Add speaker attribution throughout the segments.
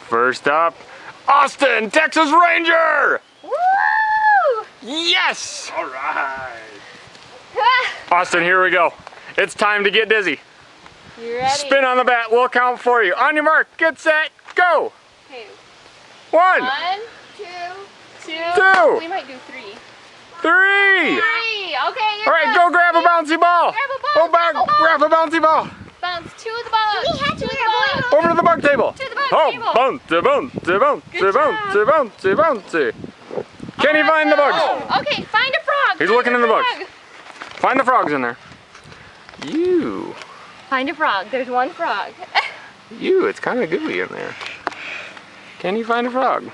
Speaker 1: First up, Austin, Texas Ranger!
Speaker 2: Woo!
Speaker 1: Yes!
Speaker 3: All right.
Speaker 1: Austin, here we go. It's time to get dizzy.
Speaker 2: You ready?
Speaker 1: Spin on the bat, we'll count for you. On your mark, get set, go!
Speaker 2: Okay.
Speaker 1: 1,
Speaker 2: 1, 2,
Speaker 1: 2.
Speaker 2: We might do 3.
Speaker 1: 3.
Speaker 2: 3. Okay.
Speaker 1: All right, go grab a bouncy ball.
Speaker 2: Grab a ball.
Speaker 1: Go back, grab a bouncy ball.
Speaker 2: Bounce to the ball. To the ball.
Speaker 1: Over to the bug table.
Speaker 2: To the bug
Speaker 1: Oh,
Speaker 2: table.
Speaker 1: bouncy, bouncy, bouncy,
Speaker 2: Good
Speaker 1: bouncy, bouncy, bouncy. Can he find the bugs?
Speaker 2: Okay, find a frog.
Speaker 1: He's looking in the bugs. Find the frogs in there. You.
Speaker 2: Find a frog. There's one frog.
Speaker 1: You, it's kind of gooey in there. Can you find a frog?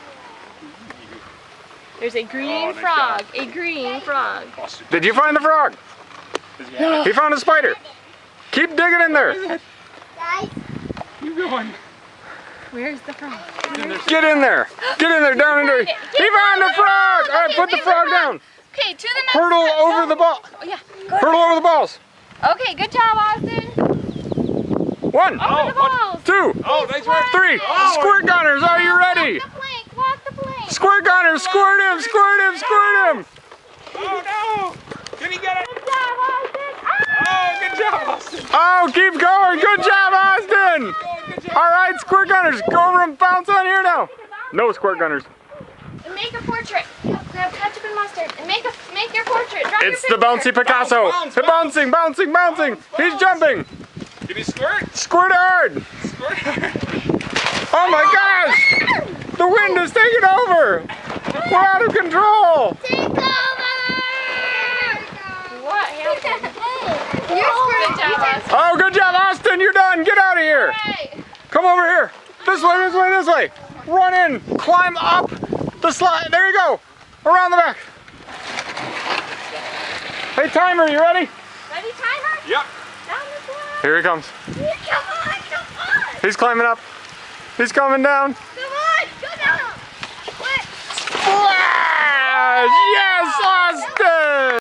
Speaker 2: There's a green
Speaker 3: nice
Speaker 2: frog.
Speaker 3: job.
Speaker 2: A green frog.
Speaker 1: Did you find the frog? He found a spider. Keep digging in there.
Speaker 3: Keep going.
Speaker 2: Where's the frog?
Speaker 1: Get in there. Get in there, down in there. He found a frog. All right,
Speaker 2: Okay,
Speaker 1: put the
Speaker 2: leave
Speaker 1: frog
Speaker 2: the frog.
Speaker 1: down.
Speaker 2: Okay, to the next
Speaker 1: Hurdle
Speaker 2: step.
Speaker 1: over
Speaker 2: Go.
Speaker 1: the ball.
Speaker 2: Oh, yeah. Go
Speaker 1: Hurdle over the balls.
Speaker 2: Okay, good job, Austin.
Speaker 1: 1,
Speaker 2: Over the balls.
Speaker 1: 2,
Speaker 3: Oh, nice work.
Speaker 1: 3. Squirt gunners, are you ready?
Speaker 2: Walk the plank. Walk the plank.
Speaker 1: Squirt gunners, squirt him, squirt him, squirt him.
Speaker 3: Oh, no. Can he get it?
Speaker 2: Good job, Austin. Ah!
Speaker 3: Oh, good job, Austin.
Speaker 1: Oh, keep going. Good job, Austin.
Speaker 3: Good job.
Speaker 1: All right, squirt gunners, go over and bounce on here now. No squirt gunners.
Speaker 2: And make a portrait. Grab ketchup and mustard and make your portrait. Draw
Speaker 1: It's
Speaker 2: your
Speaker 1: the
Speaker 2: picture.
Speaker 1: bouncy Picasso.
Speaker 3: Bounce,
Speaker 1: He's bouncing, bouncing, bouncing. He's jumping.
Speaker 3: Can he squirt?
Speaker 1: Squirt hard.
Speaker 3: Squirt.
Speaker 1: Oh my gosh. The wind is taking over. We're out of control.
Speaker 2: Take over. What happened? Good job, Austin.
Speaker 1: Oh, good job, Austin. You're done. Get out of here.
Speaker 2: Right.
Speaker 1: Come over here. This way, this way, this way. Run in. Climb up the slide. There you go. Around the back. Hey, timer, you ready?
Speaker 2: Ready, timer?
Speaker 3: Yep.
Speaker 2: Down this way.
Speaker 1: Here he comes.
Speaker 2: Come on, come on.
Speaker 1: He's climbing up. He's coming down.
Speaker 2: Come on, go down. What?
Speaker 1: Splash! Yes, Austin!